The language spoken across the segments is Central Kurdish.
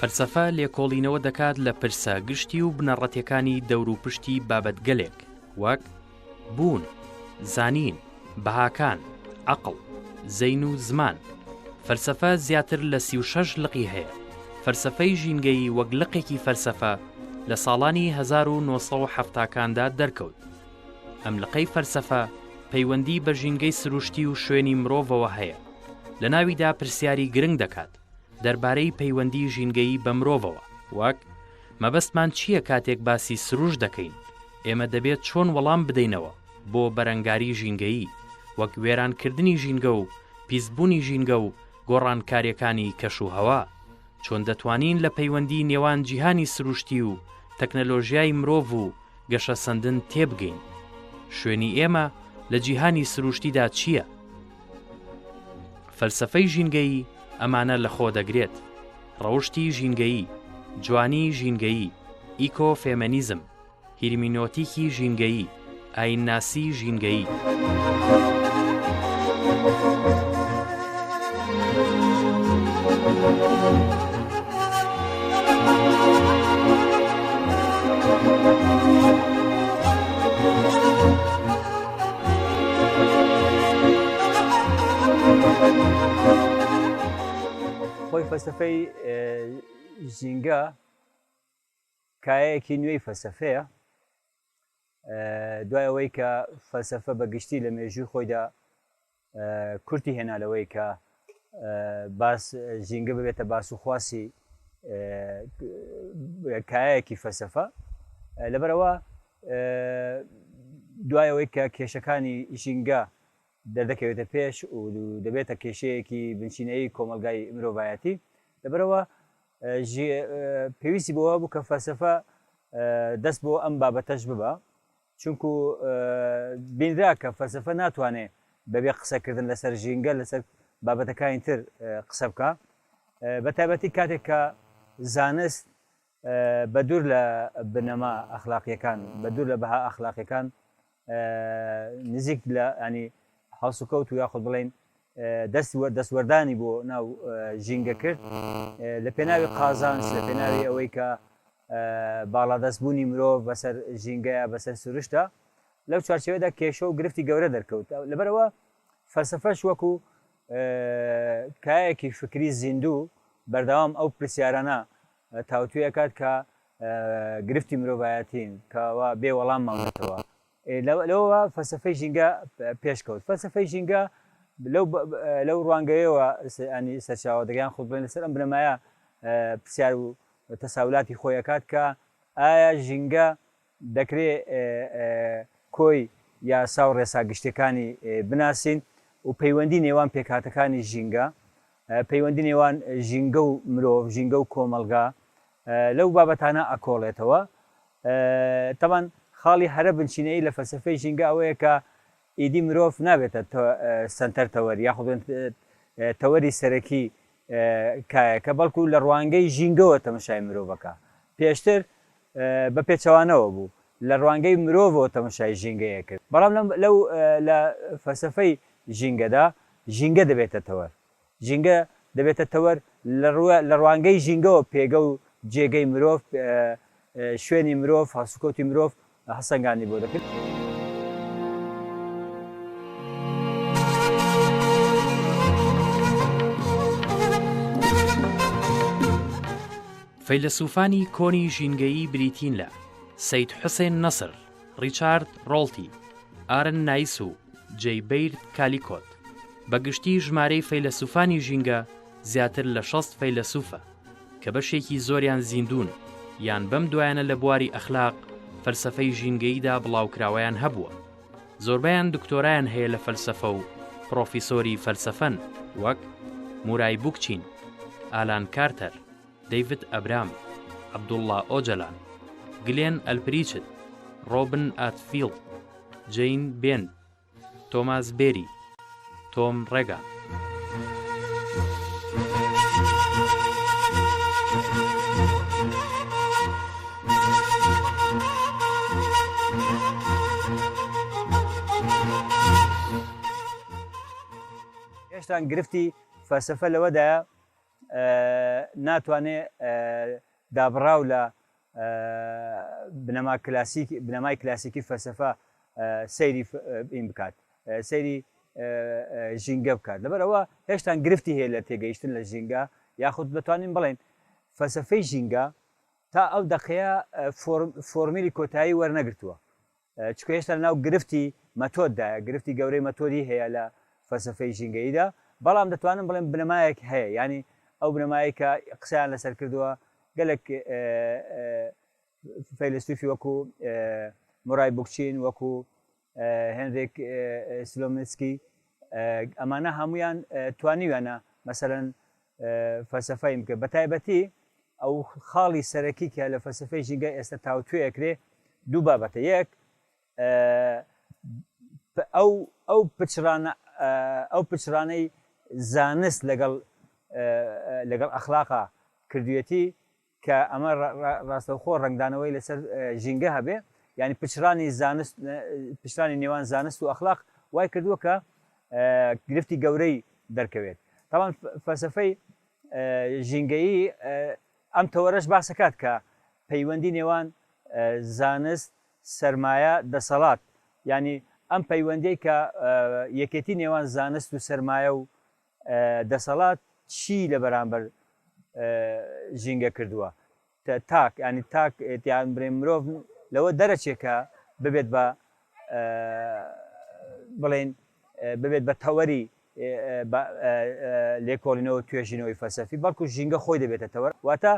فەلسەفە لێکۆڵینەوە دەکات لە پرسە گشتی و بنەڕەتیەکانی دەور و پشتی بابەتگەلێک وەک بوون، زانین، بەهاکان، عەقڵ، زەین و زمان. فەلسەفە زیاتر لە 36 لقی هەیە. فەلسەفەی ژینگەیی وەک لقێکی فەلسەفە لە ساڵانی 1970کاندا دەرکەوت. ئەم لقەی فەلسەفە پەیوەندی بە ژینگەی سروشتی و شوێنی مرۆڤەوە هەیە. لە ناویدا پرسیاری گرنگ دەکات دەربارەی پەیوەندی ژینگەیی بە مرۆڤەوە، وەک مەبەستمان چییە کاتێک باسی سروش دەکەین؟ ئێمە دەبێت چۆن وەڵام بدەینەوە بۆ بەرەنگاری ژینگەیی، وەک وێرانکردنی ژینگە و پیسبوونی ژینگە و گۆڕانکاریەکانی کەش و هەوا، چۆن دەتوانین لە پەیوەندی نێوان جیهانی سروشتی و تەکنەلۆژیای مرۆڤ و گەشە سەندن تێبگەین. شوێنی ئێمە لە جیهانی سروشتیدا چییە؟ فەلسەفەی ژینگەیی ئەمانە لەخۆ دەگرێت: ڕەوشتی ژینگەیی، جوانی ژینگەیی، ئیکۆفێمەنیزم، هیرمینۆتیکی ژینگەیی، ئاینناسی ژینگەیی. خۆی فەلسەفەی ژینگە کایەیەکی نوێی فەلسەفەیە، دوای ئەوەی کە فەلسەفە بەگشتی لە مێژووی خۆیدا کورتی هێنالەوەی کە باس ژینگە ببێتە باس و خواسی کایەیەکی فەلسەفە. لەبەرەوە دوای ئەوەی کە کێشەکانی ژینگە دەردەکەوێتە پێش و دەبێتە کێشەیەکی بنچینەیی کۆمەلگای مرۆڤایەتی، لەبەرەوە پێویستی بۆەوە بوو کە فەلسەفە دەست بۆ ئەم بابەتەش ببە، چونکو بینرا کە فەلسەفە ناتوانێت بەبێ قسەکردن لەسەر ژینگە لەسەر بابەتەکانی تر قسە بکە، بە تایبەتی کاتێک کە زانست بە دوور لە بنەما ئەخلاقیەکان، بە دوور لە بەها ئەخلاقیەکان نزیک لە ینی هەڵسوکەوت و یاخود بڵێن دەستوەردانی بۆ ناو ژینگە کرد لە پێناوی قازانج، لە پێناوی ئەوەی کە باڵادەستبوونی مرۆڤ بەسەر ژینگەیە، بەسەر سروشتە، لەو چوارچێوەدا کێشە و گرفتی گەورە دەرکەوت. لەبەرەوە فەلسەفەش وەکو کایەکی فکری زیندوو بەردەوام ئەو پرسیارانە تاوتوی ئەکات کە گرفتی مرۆڤایەتین کەوا بێ وەڵام ماونێتەوە. لەوە فەلسەفەی ژینگە پێشکەوت. فەلسەفەی ژینگە لەو ڕوانگەیەوە ینی سەرچاوە دەگەیان خۆت بڵێن لەسەر ئەم بنەمایە پرسیار و تەساولاتی خۆی ئەکات کە ئایا ژینگە دەکرێت کۆی یاسا و ڕێساگشتەکانی بناسین و پەیوەندی نێوان پێکهاتەکانی ژینگە، پەیوەندی نێوان ژینگە و مرۆڤ، ژینگە و کۆمەلگا لەو بابەتانە ئەکۆڵێتەوە. تەمان خاڵی هەرە بنچینەی لە فەلسەفەی ژینگە ئەوەیە کە ئیدی مرۆڤ نابێتە سەنتەر تەوەری یاخود تەوەری سەرەکی کایەکە، بەڵکو لە ڕوانگەی ژینگەوە تەمەشای مرۆڤەکە. پێشتر بە پێچەوانەوە بوو، لە ڕوانگەی مرۆڤەوە تەمەشای ژینگەیە کرد. بەڵام لەو لە فەلسەفەی ژینگەدا ژینگە دەبێتە تەوەر، ژینگە دەبێتە تەوەر لە ڕوانگەی ژینگەوە پێگە و جێگەی مرۆڤ، شوێنی مرۆڤ، هەڵسوکەوتی مرۆڤ هەسەنگانی بۆ دەکرد. فەیلسوفانی کۆنی ژینگەیی بریتین لە سەید حوسێن نەسر، ڕیچارد ڕۆڵتی، ئارن نایس و جەیبەیر کالیکۆت. بەگشتی ژمارەی فەیلسوفانی ژینگە زیاتر لە 60 فەیلسوفە کە بەشێکی زۆریان زیندون یان بەم دوایانە لە بواری ئەخلاق فەلسەفەی ژینگەییدا بڵاوکراوەیان هەبووە. زۆربەیان دکتۆرایان هەیە لە فەلسەفە و پرۆفیسۆری فەلسەفەن، وەک مورای بوکچین، ئالان کارتەر، دەیڤد ئەبرام، عەبدوڵڵا ئۆجەلان، گلێن ئەلپریچت، ڕۆبن ئاتفیڵد، جەین بێند، تۆماس بێری، تۆم ڕێگان. هێشتا گرفتی فەلسەفە لەوەدایە ناتوانێت دابڕاو لە بنەمای کلاسیکی فەلسەفە سەیری این بکات سەیری ژینگە بکات لەبەرەوە هێشتا گرفتی هەیە لە تێگەیشتن لە ژینگە یاخود دەتوانین بڵێن فەلسەفەی ژینگە تا ئەو دەقەیە فۆرمیلی کۆتایی وەرنەگرتووە چکە هێشتا ناو گرفتی مەتۆددایە گرفتی گەورەی مەتۆدی هەیە لە فەلسەفەی ژینگەییدا بەڵام دەتوانم بڵێن بنەمایەک هەیە ینی ئەو بنەمایی کە قسەیان لەسەر کردووە گەلێک فەیلسوفی وەکو مورای بوکچین وەکو هێنریک سلۆمسکی ئەمانە هەمویان توانیویانە مەسەرەن فەلسەفەی بکە بە تایبەتی ئەو خاڵی سەرەکی کە لە فەلسەفەی ژینگە ئێستا تاوتوێکرێ دوو بابەتە یەک ئەو پچرانەی زانست لەگەڵ ئەخلاقا کردوێتی کە ئەمە ڕاستەوخۆ ڕنگدانەوەی لەسەر ژینگە هەبێ ینی پشتانی نێوان زانست و ئەخلاق وای کردووە کە گرفتی گەورەی دەرکەوێت تاوان فەلسەفەی ژینگەیی ئەم تەوەرەش باسەکات کە پەیوەندی نێوان زانست سەرمایە دەسەڵات ینی ئەم پەیوەندەی کە یەکێتی نێوان زانست و سەرمایە و دەسەڵات چی لە بەرامبەر ژینگە کردووە تاک ینی تاک یان برێ مرۆڤ لەوە دەرەچێکە ببێت بە بڵێن ببێت بە تەوەری لێکۆڵینەوە توێژینەوەی فەلسەفی بەڵکو ژینگە خۆی دەبێتە تەوەر واتە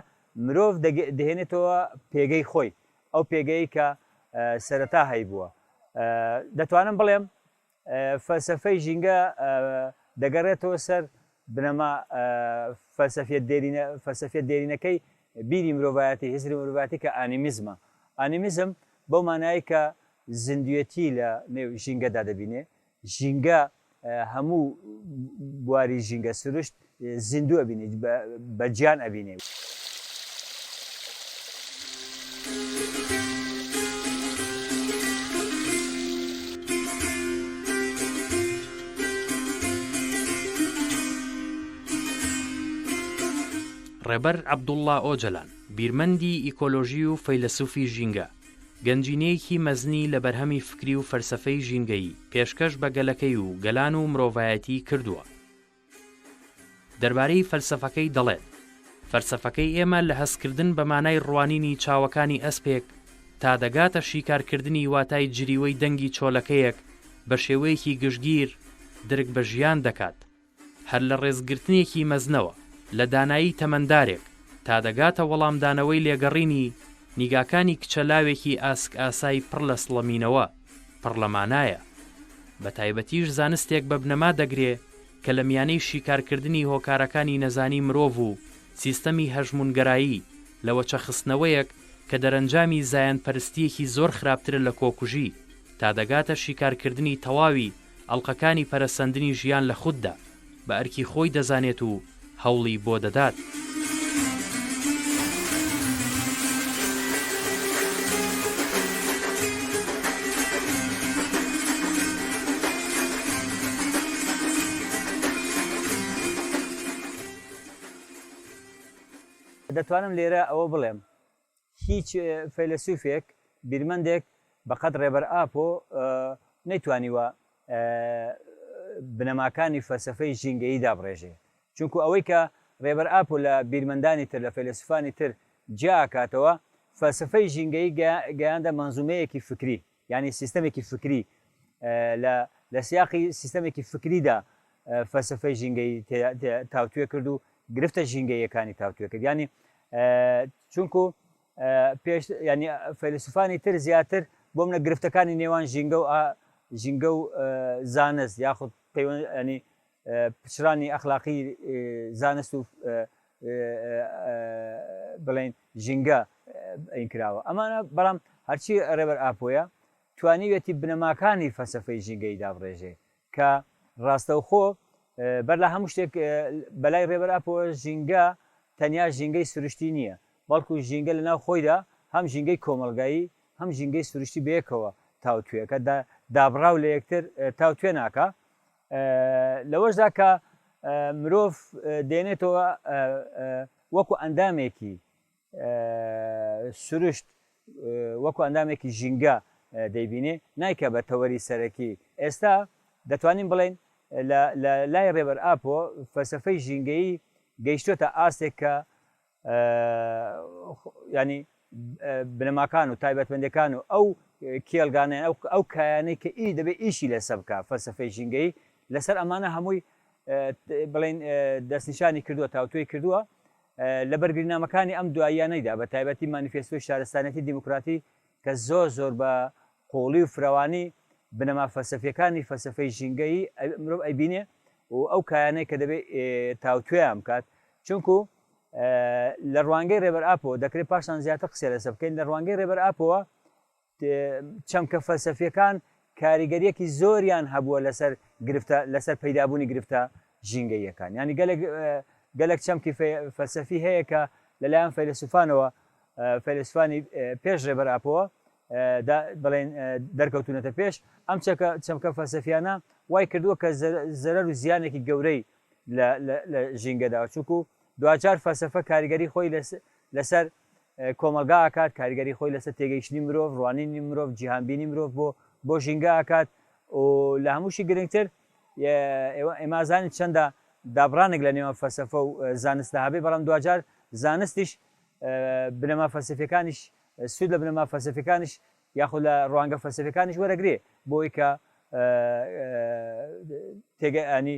مرۆڤ دەهێنێتەوە پێگەی خۆی ئەو پێگەی کە سەرەتا هەی بووە دەتوانم بڵێم فەلسەفەی ژینگە دەگەڕێتەوە سەر بنەما فەلسەفیە دێرینەکەی بیری مرۆڤایەتی هیزری مرۆڤایەتی کە ئانیمیزمە ئانیمیزم بەو مانایی کە زیندوێتی لە نێو ژینگەدا دەبینێ ژینگە هەموو بواری ژینگە سروشت زیندوو ئەبینێ بە گیان ئەبینێ ڕێبەر عەبدوڵڵا ئۆجەلان بیرمەندی ئیکۆلۆژی و فەیلسوفی ژینگە گەنجینەیەکی مەزنی لە بەرهەمی فکری و فەلسەفەی ژینگەیی پێشکەش بە گەلەکەی و گەلان و مرۆڤایەتی کردووە دەربارەی فەلسەفەکەی دەڵێت فەلسەفەکەی ئێمە لە هەستکردن بە مانای ڕوانینی چاوەکانی ئەسپێک تا دەگاتە شیکارکردنی واتای جریوەی دەنگی چۆلەکەیەک بە شێوەیەکی گشتگیر درک بە ژیان دەکات هەر لە ڕێزگرتنێکی مەزنەوە لە دانایی تەمەندارێک تا دەگاتە وەڵامدانەوەی لێگەڕینی نیگاکانی کچەلاوێکی ئاسک ئاسایی پڕ لە سڵەمینەوە پڕلەمانایە بە تایبەتیش زانستێک بە بنەما دەگرێ کە لە میانەی شیکارکردنی هۆکارەکانی نەزانی مرۆڤ و سیستەمی هەژمونگەرایی لەوە چەخستنەوەیەک کە دەرەنجامی زایەن پەرستیەکی زۆر خراپترە لە کۆکوژی تا دەگاتە شیکارکردنی تەواوی ئەڵقەکانی پەرەسەندنی ژیان لە خوددا بە ئەرکی خۆی دەزانێت و هەوڵی بۆ دەدات. دەتوانم لێرە ئەوە بڵێم هیچ فەیلسوفێک بیرمەندێک بەقەد ڕێبەر ئاپۆ نەیتوانیوە بنەماکانی فەلسەفەی ژینگەیی دابڕێژێ چونکو ئەوەی کە ڕێبەر ئاپۆ لە بیرمەندانی تر لە فەیلسوفانی تر جیاکاتەوە فەلسەفەی ژینگەیی گەیاندە مەنزومەیەکی فکری ینی سیستەمێکی فکری لە سیاقی سیستەمێکی فکریدا فەلسەفەی ژینگەیی تاوتوێ کرد و گرفتە ژینگەیەکانی تاوتوێ کرد ینی چونکو پێش ینی فەیلسوفانی تر زیاتر بۆ منە گرفتەکانی نێوان ژینگە و زانست یاخود ینی پچرانی ئەخلاقی زانست و بڵێن ژینگە ئینکراوە ئەمانە بەڵام هەرچی ڕێبەر ئاپۆیە توانیوێتی بنەماکانی فەلسەفەی ژینگەی دابڕێژێ کە ڕاستەوخۆ بەر لە هەموو شتێک بەلای ڕێبەر ئاپۆ ژینگە تەنیا ژینگەی سروشتی نییە بەڵکو ژینگە لە ناو خۆیدا هەم ژینگەی کۆمەلگایی هەم ژینگەی سروشتی بەیەکەوە تاوتوێ کە دابڕاو لە یەکتر تاوتوێ ناکە لەوەشدا کە مرۆڤ دێنێتەوە وەکو ئەندامێکی سروشت وەکو ئەندامێکی ژینگە دەیبینێ نایکە بە تەوەری سەرەکی. ئێستا دەتوانین بڵێن لە لای ڕێبەر ئاپۆ فەلسەفەی ژینگەیی گەیشتۆتە ئاستێک کە ینی بنەماکان و تایبەتمەندەکان و ئەو کێڵگانیان ئەو کایانەی کە دەبێت ئیشی لەسەر بکە فەلسەفەی ژینگەیی لەسەر ئەمانە هەمووی بڵێن دەستنیشانی کردووە تاوتوێی کردووە لە بەرگرنامەکانی ئەم دواییانەیدا بە تایبەتی مانیفێستۆی شارستانەتی دیموکراتی کە زۆر بە قۆڵی و فراوانی بنەما فەلسەفیەکانی فەلسەفەی ژینگەیی مرۆڤ ئەیبینێ و ئەو کایانەی کە دەبێت تاوتوێیان بکات چونکو لە ڕوانگەی ڕێبەر ئاپۆ دەکرێت پاشان زیاتر قسە لەسەر بکەین لە ڕوانگەی ڕێبەر ئاپۆوە چەمکە فەلسەفیەکان کاریگەریەکی زۆریان هەبووە لەسەر پەیدابوونی گرفتە ژینگەییەکان ینی گەلێک چەمکی فەلسەفی هەیە کە لەلایەن فەیلسوفانەوە فەیلسوفانی پێش ڕێبەر ئاپۆوە بڵێن دەرکەوتونەتە پێش ئەم چەمکە فەلسەفیانە وای کردووە کە زەرەر و زیانێکی گەورەی لە ژینگەدا چونکو دوجار فەلسەفە کاریگەری خۆی لەسەر کۆمەلگا ئاکات کاریگەری خۆی لەسەر تێگەیشتنی مرۆڤ ڕوانینی مرۆڤ جیهانبینی مرۆڤ بۆ ژینگە ئاکات و لە هەمووشی گرنگتر ئێمازانی چەندە دابڕانێک لە نێوان فەلسەفە و زانستە هەبێ بەڵام دوجار زانستیش بنەما فەلسەفیەکانیش سود لە بنەما فەلسەفیەکانیش یاخود لە ڕوانگە فەلسەفیەکانیش وەرەگرێ بۆی کە تێگەیانی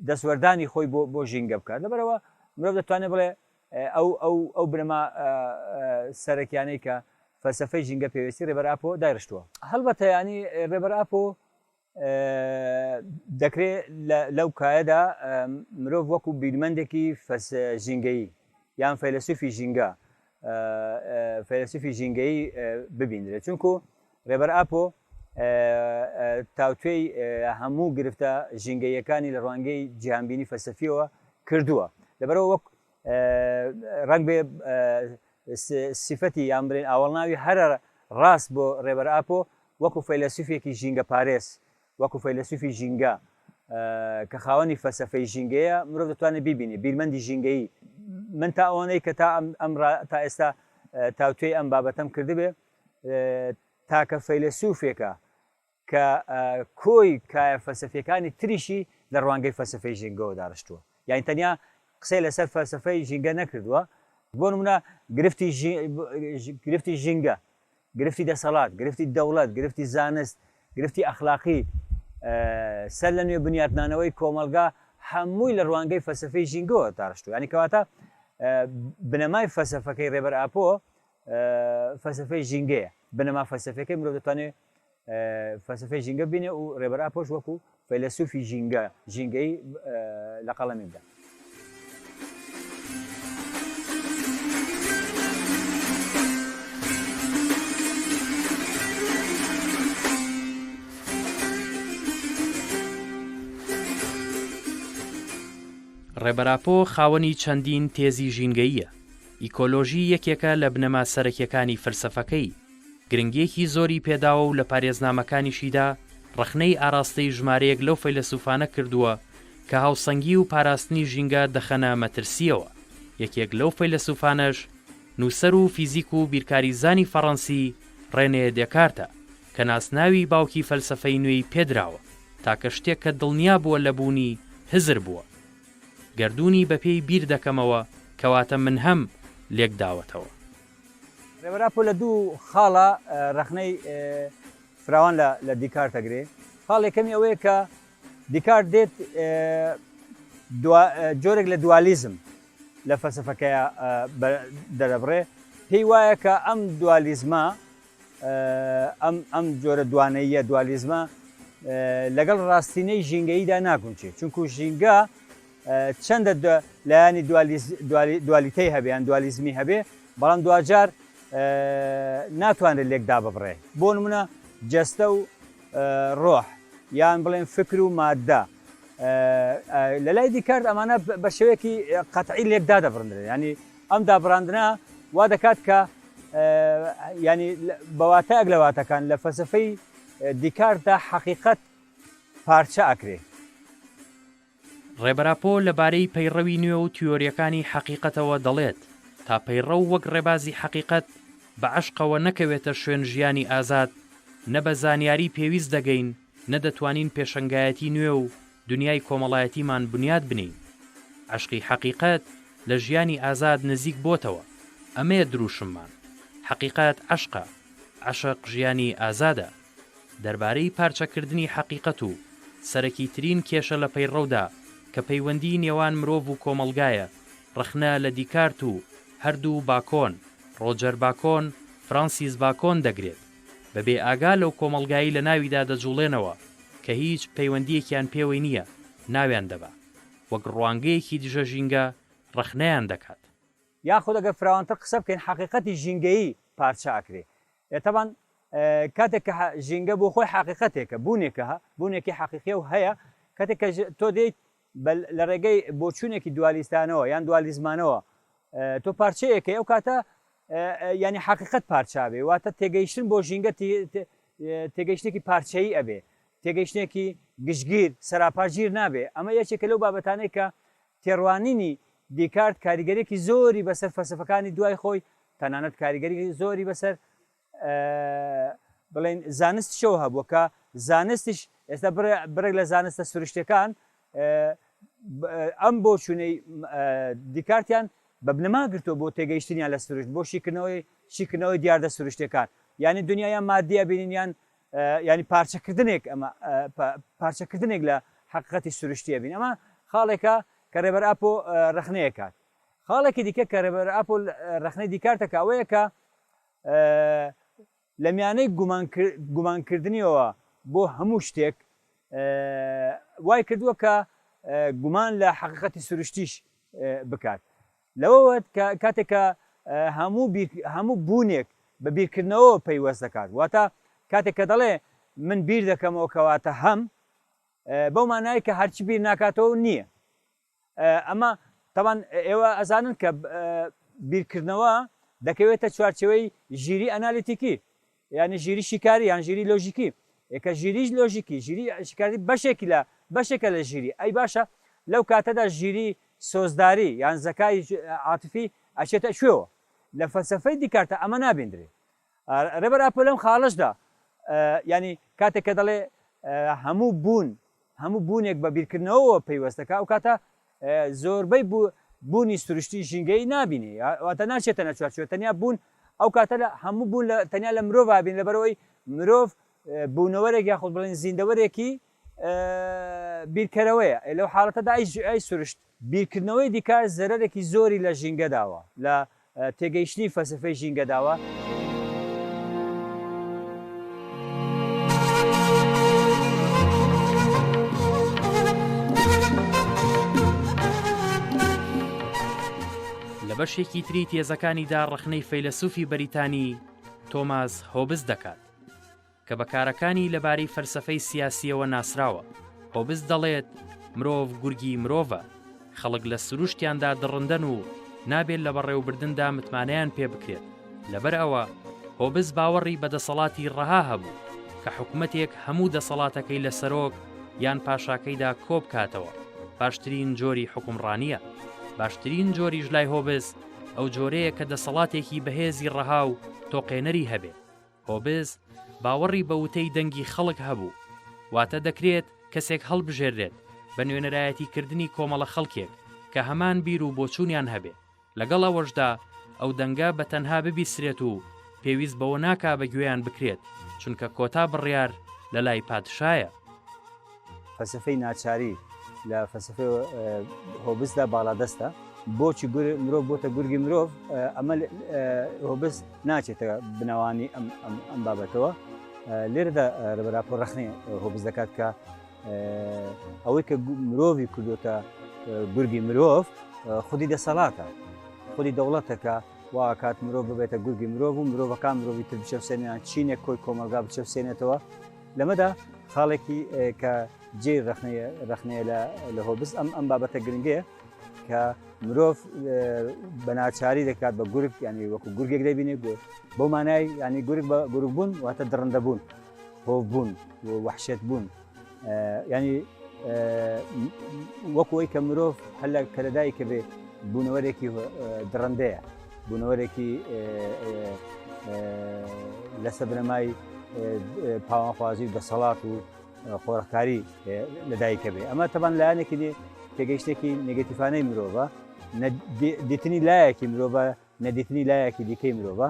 دەسوەردانی خۆی بۆ ژینگە بکات لەبەرەوە مرۆڤ دەتوانێت بڵێ ئەو بنەما سەرەکیانەی کە فەلسەفەی ژینگە پێویستی ڕێبەر ئاپۆ دایڕشتووە هەڵبەتە ینی ڕێبەر ئاپۆ دەکرێت لەو کایەدا مرۆڤ وەکو بیرمەندێکی ژینگەیی یان فەیلسوفی ژینگە فەیلسوفی ژینگەیی ببینرێت چونکو ڕێبەر ئاپۆ تاوتوێی هەموو گرفتە ژینگەیەکانی لە ڕوانگەی جیهانبینی فەلسەفیەوە کردووە لەبەرەوە وەک ڕەنگ بێ سیفەتی یان بڵێن ئاوەڵناوی هەرە ڕاست بۆ ڕێبەر ئاپۆ وەکو فەیلسوفێکی ژینگە پارێز وەکو فەیلسوفی ژینگە کە خاوەنی فەلسەفەی ژینگەیە مرۆڤ دەتوانێت بیبینێ بیرمەندی ژینگەیی من تا ئەوەنەی کە تا ئێستا تاوتوێی ئەم بابەتەم کردبێ تاکە فەیلسوفێکە کە کۆی کایە فەلسەفیەکانی تریشی لە ڕوانگەی فەلسەفەی ژینگەوە داڕشتووە یانی تەنیا قسەی لەسەر فەلسەفەی ژینگە نەکردووە بۆ نمونە گرفتی ژینگە گرفتی دەسەڵات گرفتی دەوڵەت گرفتی زانست گرفتی ئەخلاقی سەر لە نوێ بنیاتنانەوەی کۆمەلگا هەمووی لە ڕوانگەی فەلسەفەی ژینگەوە داڕشتووە ینی کەواتە بنەمای فەلسەفەکەی ڕێبەر ئاپۆ فەلسەفەی ژینگەیە بنەما فەلسەفەکەی مرۆڤ دەتوانێت فەلسەفەی ژینگە بینێ و ڕێبەر ئاپۆش وەکو فەیلسوفی ژینگەی لە قەڵەمی بدا ڕێبەر ئاپۆ خاوەنی چەندین تێزی ژینگەییە ئیکۆلۆژی یەکێکە لە بنەما سەرەکیەکانی فەلسەفەکەی گرنگیەکی زۆری پێداوە و لە پارێزنامەکانیشیدا ڕخنەی ئاراستەی ژمارەیەک لەو فەیلسوفانە کردووە کە هاوسەنگی و پاراستنی ژینگە دەخەنە مەترسیەوە یەکێک لەو فەیلسوفانەش نووسەر و فیزیک و بیرکاریزانی فەڕەنسی ڕێنێ دێکارتە کە ناسناوی باوکی فەلسەفەی نوێی پێدراوە تاکە شتێک کە دڵنیا بووە لە بوونی هزر بووە گردوونی بەپێی بیر دەکەمەوە کەواتە من هەم لێک داوەتەوە ڕێبەر ئاپۆ لە دوو خاڵە ڕخنەی فراوان لە دیکارت ئەگرێ خاڵێکەمی ئەوەیە کە دیکارت دێت جۆرێک لە دوالیزم لە فەلسەفەکەیە دەرەبڕێ پێی وایە کە ئەم دوالیزمە ئەم جۆرە دوانەیە دوالیزمە لەگەڵ ڕاستینەی ژینگەییدا ناگونچێت چونکو ژینگە چەندە لایانی دوالیتەی هەبێیان دوالیزمی هەبێ بەڵام دوجار ناتوانێت لێکدا ببڕێ بۆ نمونە جەستە و ڕۆح یان بڵێن فکر و مادە لە لای دیکارت ئەمانە بە شێوەیەکی قەتعی لێکدا دەبڕندرێت ینی ئەم دابڕاندنە وا دەکات کە ینی بەواتەیەک لە واتەکان لە فەلسەفەی دیکارتدا حەقیقەت پارچە ئەکرێ ڕێبەراپۆ لەبارەی پەیڕەوی نوێ و تیۆریەکانی حەقیقەتەوە دەڵێت تا پەیڕە و وەک ڕێبازی حەقیقەت بە عەشقەوە نەکەوێتە شوێن ژیانی ئازاد، نە بە زانیاری پێویست دەگەین، نەدەتوانین پێشەنگایەتی نوێ و دنیای کۆمەڵایەتیمان بنیاد بنین. عەشقی حەقیقەت لە ژیانی ئازاد نزیک بۆتەوە، ئەمەیە دروشممان. حەقیقەت عەشقە، عەشق ژیانی ئازادە. دەربارەی پارچەکردنی حەقیقەت و سەرەکی ترین کێشە لە پەیڕەودا کە پەیوەندی نێوان مرۆڤ و کۆمەلگایە ڕخنە لە دیکارت و هەردوو باکۆن، ڕۆجەر باکۆن، فرانسیس باکۆن دەگرێت. بەبێ ئاگا لەو کۆمەلگایی لە ناویدا دەجوڵێنەوە کە هیچ پەیوەندیەکیان پێوەی نییە، ناویان دەبا وەک ڕوانگەیەکی دژە ژینگە ڕخنەیان دەکات. یاخود ئەگەر فراوانتر قسە بکەین حەقیقەتی ژینگەیی پارچاکرێ. تەبان کاتێک کە ژینگە بۆ خۆی حەقیقەتێکە بوونێکە بوونێکی حەقیقیە و هەیە، کاتێک کە تۆ دەیت لە ڕێگەی بۆچوونێکی دوالیستانەوە یان دوالیزمانەوە تۆ پارچەیەکە ئەو کاتە ینی حەقیقەت پارچابێ، واتە تێگەیشتن بۆ ژینگە تێگەیشتێکی پارچەیی ئەبێ، تێگەیشتێکی گشتگیر سەراپاژیر نابێ. ئەمە یەکێکە لەو بابەتانەی کە تێڕوانینی دیکارت کاریگەرێکی زۆری بەسەر فەلسفەکانی دوای خۆی، تەنانەت کاریگەری زۆری بەسەر بڵێن زانستیشەوە هەبووە کە زانستیش ئێستا بڕێک لە زانستە سروشتەکان ئەم بۆ چوونەی دیکارتیان بە بنەما گرتووە بۆ تێگەیشتنیان لە سروشت، بۆ شیکردنەوەی دیاردە سروشتەکان، یعنی دنیایان مادیە بینینیان ینی پارچەکردنێک ئەمە پارچەکردنێک لە حەقیقەتی سروشتیە بین. ئەمە خاڵێکە کە ڕێبەرئاپۆ ڕخنەیەکات. خاڵێکی دیکە کە ڕێبەرئاپۆ ڕخنەی دیکارتەکە ئەوەیە کە لە میانەی گومانکردنیەوە بۆ هەموو شتێک وای کردووە کە گومان لە حەقیقەتی سروشتیش بکات. لەوە کاتێک کە هەموو بوونێک بە بیرکردنەوە پەیوەست دەکات، واتە کاتێک کە دەڵێ من بیر دەکەمەوە کەواتە هەم، بەو مانای کە هەرچی بیر ناکاتەوە نییە. ئەمە تەوان ئێوە ئەزانن کە بیرکردنەوە دەکەوێتە چوارچەوەی ژیری ئەنالیتیکی، یعنی ژیری شیکاری یان ژیری لۆژیکی. کە ژیری لۆژیکی ژیری شیکاری بەشێکە لە ژیری. ئەی باشە لەو کاتەدا ژیری سۆزداری یان زەکای عاتفی ئەچێتە شوێوە. لە فەلسەفەی دیکارتە ئەمە نابێندرێ. ڕێبەرئاپۆ لەم خاڵشدا ینی کاتێک کە دەڵێ هەموو بوونێک بە بیرکردنەوە پەیوەستەکە، ئەو کاتە زۆربەی بوونی سروشتی ژینگەی نابینێ، واتە ناچێتە نەچوارچێوە تەنیا بوون. ئەو کاتە هەموو بوون تەنیا لە مرۆڤ بین، لەبەرەوەی مرۆڤ بوونەوەرێک یاخود بڵێن زیندەوەرێکی بیرکەرەوەیە. لەو حاڵەتەدا ئەی سروشت بیرکردنەوەی دیکار زەرەرێکی زۆری لە ژینگەداوە، لە تێگەیشتنی فەلسفەی ژینگەداوە. لە بەشێکی تری تێزەکانیدا ڕخنەی فەیلسوفی بەریتانی تۆماس هۆبز دەکات کە بەکارەکانی لەبارەی فەلسفەی سیاسیەوە ناسراوە. هۆبز دەڵێت مرۆڤ گورگی مرۆڤە، خەڵک لە سروشتیاندا دڕندەن و نابێت لە بەڕێوەبردندا متمانەیان پێ بکرێت. لەبەر ئەوە هۆبز باوەڕی بە دەسەڵاتی ڕەها هەبوو کە حکومەتێک هەموو دەسەڵاتەکەی لە سەرۆک یان پاشاکەیدا کۆبکاتەوە. باشترین جۆری حکومڕانیە. باشترین جۆریش لای هۆبز ئەو جۆرەیە کە دەسەڵاتێکی بەهێزی ڕەها و تۆقێنەری هەبێ. هۆبز باوەڕی بە وتەی دەنگی خەڵک هەبوو، واتە دەکرێت کەسێک هەڵبژێردرێت بە نوێنەرایەتیکردنی کۆمەڵە خەڵکێک کە هەمان بیر و بۆچوونیان هەبێ. لەگەڵ ئەوەشدا ئەو دەنگە بە تەنها ببیسرێت و پێویست بەوە ناکا بەگوێیان بکرێت، چونکە کۆتا بڕیار لە لای پادشایە. فەلسفەی ناچاری لە فەلسفەی هۆبزدا باڵادەستە. بۆچی مرۆڤ بۆتە گورگی مرۆڤ؟ ئەمە هۆبز ناچێتە بناوانی ئەم بابەتەوە. لێرەدا ڕێبەرئاپۆ ڕخنەی هۆبز دەکات کە ئەوەی کە مرۆڤی کردوتە گورگی مرۆڤ خودی دەسەڵاتە، خودی دەوڵەتەکە وا کات مرۆڤ ببێتە گورگی مرۆڤ و مرۆڤەکان مرۆڤی تر بچەوسێنیان چینێک کۆی کۆمەلگا بچەوسێنێتەوە. لەمەدا خاڵێکی کە جێ ڕخنەیە لە هۆبز ئەم بابەتە گرنگەیە کە مرۆڤ بە ناچاری دەکات بە گورگ، ینی وەکو گورگێک دەبینێت بۆ مانای ینی گورگ بە گورگ بوون واتە دڕندە بوون، هۆ بوون، وەحشێت بوون. ینی وەکوەی کە مرۆڤ هەل لە کەلەدایکە بێ بوونەوەرێکی دڕندەیە، بوونەوەرێکی لەسەر بنەمای پاوانخوازی و دەسەڵات و خۆڕەکاری لەدایکە بێ. ئەمە تەبان لایەنێکی تێگەیشتێکی نێگەتیفانەی مرۆڤە، دیتنی لایەکی مرۆڤە، نەدیتنی لایەکی دیکەی مرۆڤە.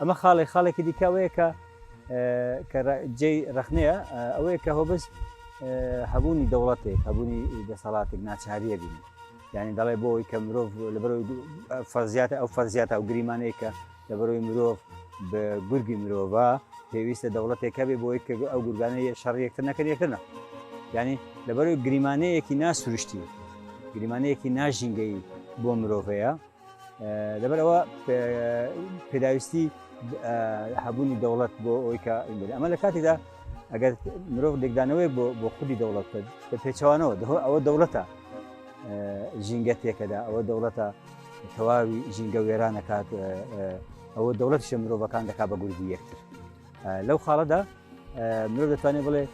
ئەمە خاڵێکی دیکەوەیە کە جێی رەخنەیە ئەوەیە کە هۆبست هەبوونی دەوڵەتێک، هەبوونی دەسەڵاتێک ناچاریە بینی. یعنی دەڵێ بۆی کە مرۆڤ لەبەرەوەی فەرزیاتە ئەو فەرزیاتە و گریمانەیە کە لەبەرەوەی مرۆڤ بە گورگی مرۆڤە پێویستە دەوڵەتێکە بێ بۆی کە ئەو گورگانەیە شەڕیەکتر نەکردێکردە. یعنی لەبەرەوەی گریمانەیەکی ناسروشتی، گریمانەیەکی ناژینگەی بۆ مرۆڤەیە، لەبەرەوە پێداویستی هەبوونی دەوڵەت بۆ ئەوی کە ئەمە لە کاتێکدا ئەگەر مرۆڤ لێکدانەوەی بۆ خودی دەوڵەت بە پێچەوانەوە ئەوە دەوڵەتە ژینگە تێکەدا، ئەوە دەوڵەتە تەواوی ژینگە وێرانەکات، ئەوە دەوڵەتیشە مرۆڤەکان دەکات بە گورگی یەکتر. لەو خاڵەدا مرۆڤ دەتوانێت بڵێ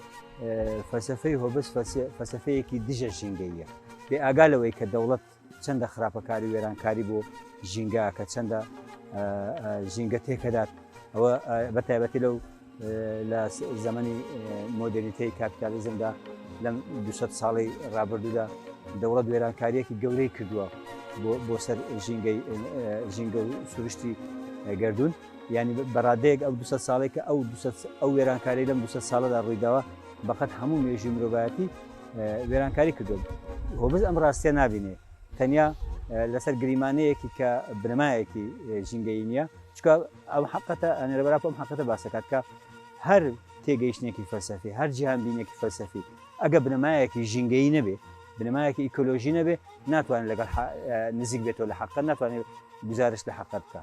فەلسەفەی هۆبست فەلسەفەیەکی دژە ژینگەییە، بێ ئاگا لەوەی کە دەوڵەت چەندە خراپەکاری وێرانکاری بۆ ژینگە کە چەندە ژینگە تێکەدات. ئەوە بەتایبەتی لەو لە زەمەنی مۆدرنیتەی کاپیتالیزمدا لەم 200 ساڵی ڕابردوودا دەوڵەت وێرانکاریەکی گەورەی کردووە بۆ سەر ژینگە و سروشتی گردون. یعنی بەڕادەیەک ئەو 200 ساڵێک کە ئەو وێرانکاری لەم 200 ساڵەدا ڕوویداوە بەقەت هەموو مێژوی مرۆڤایەتی وێرانکاری کردو. هۆبست ئەم ڕاستیە نابینێ، تەنیا لەسەر گریمانەیەکی کە بنەمایەکی ژینگەی نییە، چکە ئەم حقەتە ئەنێرەبەرا ئەم حقەتە باسەکات کە هەر تێگەیشتێکی فەلسەفی، هەر جیهانبینێکی فەلسەفی ئەگە بنەمایەکی ژینگەیی نەبێ، بنەمایەکی ئیکۆلۆژی نەبێ، ناتوانێت لەگەڵ نزیک بێتەوە لە حقەت، ناتوانێت گزارش لە حقەت بکە.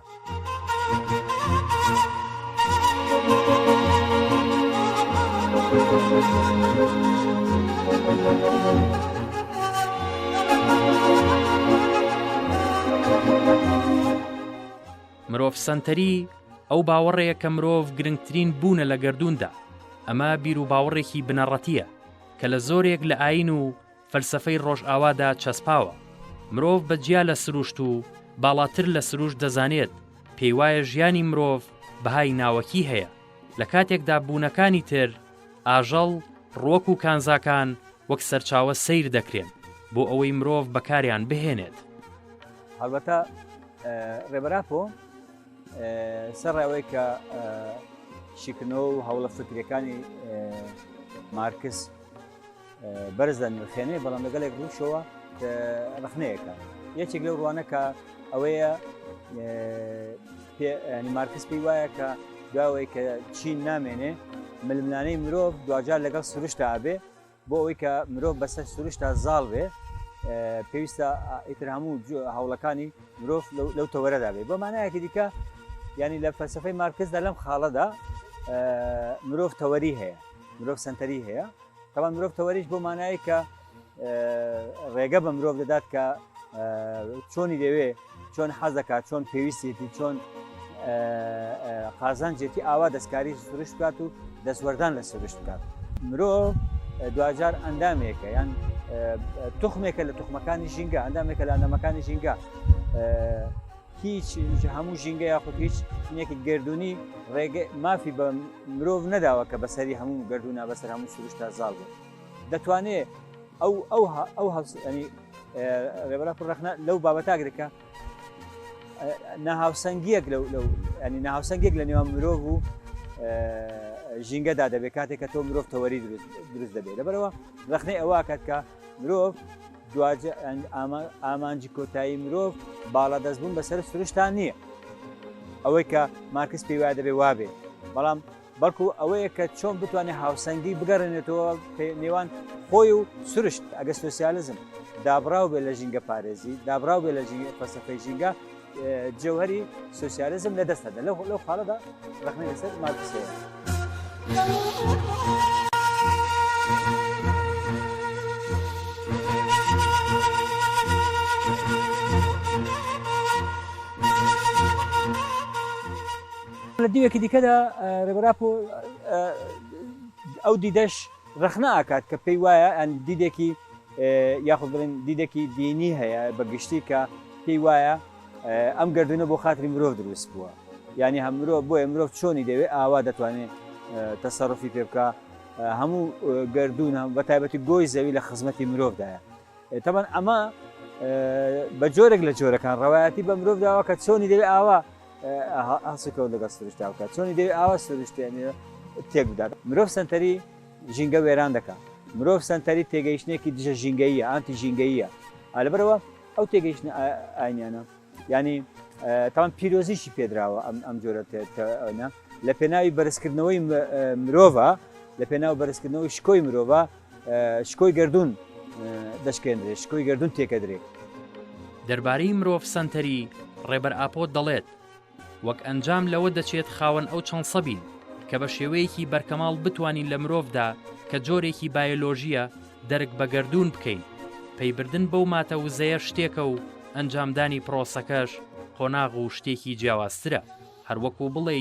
مرۆڤ سەنتەری ئەو باوەڕەیە کە مرۆڤ گرنگترین بوونە لە گردووندا. ئەمە بیر و باوەڕێکی بنەڕەتیە کە لە زۆرێک لە ئاین و فەلسەفەی ڕۆژئاوادا چەسپاوە. مرۆڤ بەجیا لە سروشت و باڵاتر لە سروشت دەزانێت، پێی وایە ژیانی مرۆڤ بەهای ناوەکی هەیە. لە کاتێکدا بوونەکانی تر ئاژەڵ، ڕووەک و کانزاکان وەک سەرچاوە سەیر دەکرێن بۆ ئەوەی مرۆڤ بەکاریان بهێنێت. هەڵبەتە ڕێبەراپۆ سەر ڕێوەی کە شیکردنەوە و هەوڵە فکرەکانی مارکس بەرزدا نرخێنێ، بەڵام لەگەڵێک ڕووشەوە ڕخنەیەەکە. یەکێک لەو ڕوانە کە ئەوەیە مارکس پێی وایە کە داوای کە چین نامێنێ ململانەی مرۆڤ دوجار لەگەڵ سروشتا ئابێ بۆ ئەوەی کە مرۆڤ بەسەر سروشتا زاڵ بێ، پێویستە ئیتر هەموو هەوڵەکانی مرۆڤ لەو تەوەرەدا بێ. بۆ مانایەکی دیکە ینی لە فەلسەفەی مارکسدا لەم خاڵەدا مرۆڤ تەوەری هەیە، مرۆڤ سەنتەری هەیە. تەمان مرۆڤ تەوەریش بۆ مانایی کە ڕێگە بە مرۆڤ دەدات کە چۆنی دەوێ، چۆن حەز دەکات، چۆن پێویستێتی، چۆن قازانجێتی ئاوا دەستکاری سروشت بکات و دەستوەردان لە سروشت بکات. مرۆڤ دوجار ئەندامێکە، یان توخمێکە لە توخمەکانی ژینگە، ئەندامێکە لە ئەندامەکانی ژینگە. هیچ هەموو ژینگە یاخود هیچ شتێکی گردوونی ڕێگە مافی بە مرۆڤ نەداوە کە بەسەری هەموو گردوونە بەسەر هەموو سروشتا زاڵ بێت. دەتوانێت ئەو ینی ڕێبەرا پڕەخنە لەو بابەتاگرێکە ناهاوسەنگیەک ینی ناهاوسەنگێک لە نێوان مرۆڤ و ژینگەدا دەبێت کاتێک کە تۆ مرۆڤ تەوەری دروست دەبێت. لەبەرەوە ڕخنەی ئەوە کات کە مرۆڤ ئامانجی کۆتایی مرۆڤ باڵا دەستبوون بەسەر سروشتان نییە، ئەوەی کە مارکس پێی وایە دەبێ وابێ، بەڵام بەڵکو ئەوەیە کە چۆن بتوانێت هاوسەنگی بگەڕێنێتەوە نێوان خۆی و سروشت. ئەگە سۆسیالزم دابراو بێ لە ژینگە پارێزی، دابراو بێ لە فەلسەفەی ژینگە، جەوهەری سۆسیالزم لە دەستەدا. لەو خاڵەدا ڕخنەی لەسەر مارکس هەیە. لە دیوێکی دیکەدا ڕێبەراپۆ ئەو دیدەش ڕخنە ئاکات کە پێی وایە ئەن دیدێکی یاخود بڵێن دیدێکی دینی هەیە بەگشتی کە پێی وایە ئەم گردونە بۆ خاتری مرۆڤ دروست بووە ینی هەم مرۆڤ بۆیە مرۆڤ چۆنی دەوێت ئاوا دەتوانێت تەسەڕفی پێ بکە هەموو گردون بە تایبەتی گۆی زەوی لە خزمەتی مرۆڤدایە تەبەن ئەمە بە جۆرێک لە جۆرەکان ڕەوایەتی بە مرۆڤ داوە کە چۆنی دەوێت ئاوا هەسوکەوت لەگەڵ سروشتا بکات چۆنی دەوێت ئاوا سروشتێنێ تێک بدات مرۆڤ سنتەری ژینگە وێران دەکات مرۆڤ سنتەری تێگەیشتێکی دژە ژینگەیە ئانتی ژینگەیە لەبەرەوە ئەو تێگەیشتن ئاینیانە ینی تاوان پیرۆزیشی پێدراوە ئەم جۆرە لە پێناوی بەرزکردنەوەی مرۆڤە لە پێناو بەرزکردنەوەی شکۆی مرۆڤە شکۆی گردون دەشکێنرێت شکۆی گردون تێکەدرێت دەربارەی مرۆڤ سەنتەری ڕێبەر ئاپۆ دەڵێت وەک ئەنجام لەوە دەچێت خاوەن ئەو چەند سەبین کە بە شێوەیەکی بەرکەماڵ بتوانین لە مرۆڤدا کە جۆرێکی بایۆلۆژیە دەرک بە گردون بکەین پەیبردن بەو ماتە وزەیە شتێکە و ئەنجامدانی پرۆسەکەش قۆناغ و شتێکی جیاوازترە هەروەکو بڵێ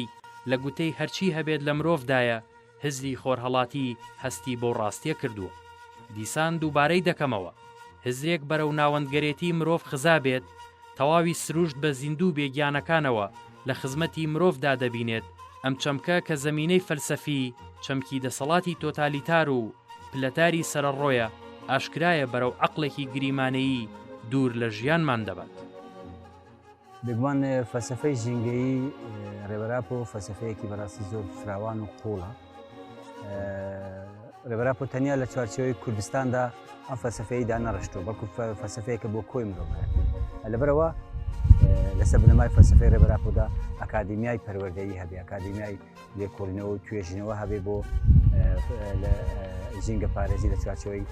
لە گوتەی هەرچی هەبێت لە مرۆڤدایە هزری خۆرهەڵاتی هەستی بۆ ڕاستیە کردووە دیسان دووبارەی دەکەمەوە هزرێک بەرەو ناوەندگەرێتی مرۆڤ خزا بێت تەواوی سروشت بە زیندوو بێگیانەکانەوە لە خزمەتی مرۆڤدا دەبینێت ئەم چەمکە کە زەمینەی فەلسەفی چەمکی دەسەڵاتی تۆتالیتار و پلەتاری سەرڕۆیە ئاشکرایە بەرەو عەقڵێکی گریمانەیی دوور لە ژیانمان دەبات بگومان فەلسەفەی ژینگەیی ڕێبەراپۆ فەلسەفەیەکی بەڕاستی زۆر فراوان و قوڵە ڕێبەراپۆ تەنیا لە چوارچێوەی کوردستاندا ئەم فەلسەفەیەدا نەڕشتووە بەڵکو فەلسەفەیەکە بۆ کۆی مرۆڤ لەبەرەوە لەسەر بنەمای فەلسەفەی ڕێبەراپۆدا ئەکادیمیای پەروەردەیی هەبێ ئەکادیمیای لێکۆڵینەوە و توێژینەوە هەبێ بۆ ژینگە پارێزی لە چوارچێوەی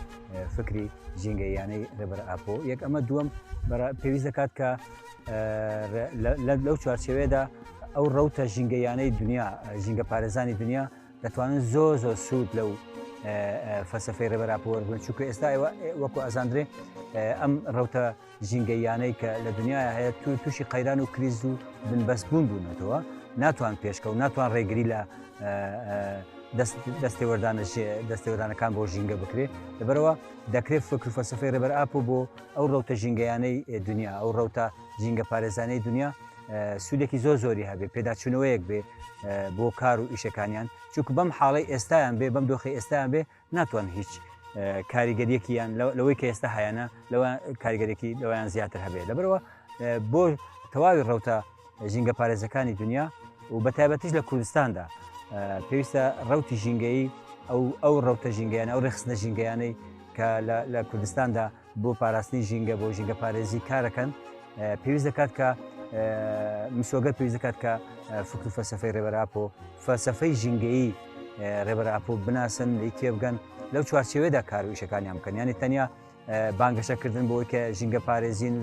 فکری ژینگەییانەی ڕێبەرئاپۆ یەک ئەمە دووەم پێویست دەکات کە لەو چوارچێوەیەدا ئەو ڕەوتە ژینگەیانەی دنیا ژینگە پارێزانی دنیا دەتوانن زۆر سوود لەو فەلسەفەی ڕێبەراپۆ وەربگرن چونکە ئێستا وەکو ئەزاندرێ ئەم ڕەوتە ژینگەییانەی کە لە دنیای هەیە تووشی قەیران و کریز و بنبەستبوون بوونەتەوە ناتوان پێشکەوت ناتوان ڕێگری لە دەستێوەردانەکان بۆ ژینگە بکرێت لەبەرەوە دەکرێت فکر و فەلسەفەی ڕێبەرئاپۆ بۆ ئەو ڕەوتە ژینگەیانەی دنیا ئەو ڕەوتە ژینگە پارێزانەی دنیا سوودێکی زۆری هەبێ پێداچوونەوەیەک بێ بۆ کار و ئیشەکانیان چونکە بەم حاڵی ئێستایان بێ بەم دۆخی ئێستایان بێ ناتوان هیچ کاریگەریەکیان لەوەی کە ئێستا هەیەە لەوە کاریگەرێکی لەوەیان زیاتر هەبێت لەبەرەوە بۆ تەواوی ڕەوتە ژینگە پارێزەکانی دنیا و بە تایبەتیش لە کوردستاندا پێویستە ڕەوتی ژینگەیی ئەو ڕەوتە ژینگەیان ئەو ڕێخستنە ژینگەیانەی کە لە کوردستاندا بۆ پاراستنی ژینگە بۆ ژینگە پارێزی کارەکەن پێویست دەکات کە مسۆگەر پێویست دەکات کە فکر و فەلسەفەی ڕێبەرئاپۆ فەلسەفەی ژینگەیی ڕێبەرئاپۆ بناسن لەی تێبگەن لەو چوارچێوەیەدا کار و ئیشەکانیان بکەن یانی تەنیا بانگەشەکردن بۆی کە ژینگە پارێزین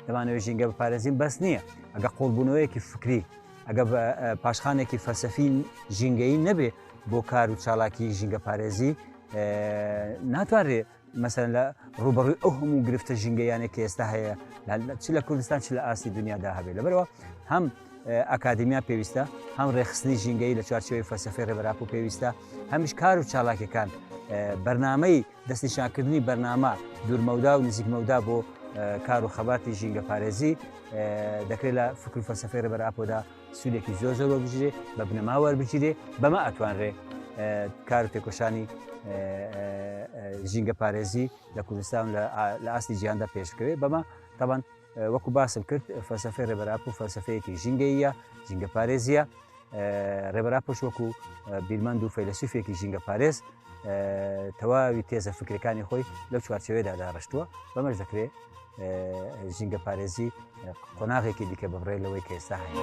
دەمانەوێت ژینگە بپارێزین بەس نییە ئەگە قۆڵبوونەوەیەکی فکری ئەگە پاشخانێکی فەلسەفی ژینگەیی نەبێ بۆ کار و چالاکی ژینگە پارێزی ناتوانرێت مەسەرەن لە ڕوبەڕووی ئەو هەموو گرفتە ژینگەیانێک کە ئێستا هەیە چ لە کوردستان چ لە ئاسی دنیادا هەبێت لەبەرەوە هەم ئەکادیمیا پێویستە هەم ڕێخستنی ژینگەی لە چوارچێوەی فەلسەفەی ڕێبەرئاپۆ پێویستە هەمیش کار و چالاکیەکان بەرنامەی دەستنیشانکردنی بەرنامە دوورمەودا و نزیکمەودا بۆ کار و خەباتی ژینگە پارێزی دەکرێت لە فکر و فەلسەفەی ڕێبەرئاپۆدا سوودێکی زۆر وەربگیرێ بە بنەما وەربگیرێ بەمە ئەتوانرێ کار و تێکۆشانی ژینگە پارێزی لە کوردستان لە ئاستی جیهاندا پێشکەوێت بەمە تاوان وەکو باسم کرد فەلسەفەی ڕێبەرئاپۆ فەلسەفەیەکی ژینگەییە ژینگە پارێزیە ڕێبەرئاپۆش وەکو بیرمەند و فەیلسوفێکی ژینگە پارێز تەواوی تێزە فکرەکانی خۆی لەو چوارچێوەیەدا داڕشتووە بەمەش دەکرێت ژینگە پارێزی قۆناغێکی دیکە ببڕێت لەوەی کە ئێستا هەیە.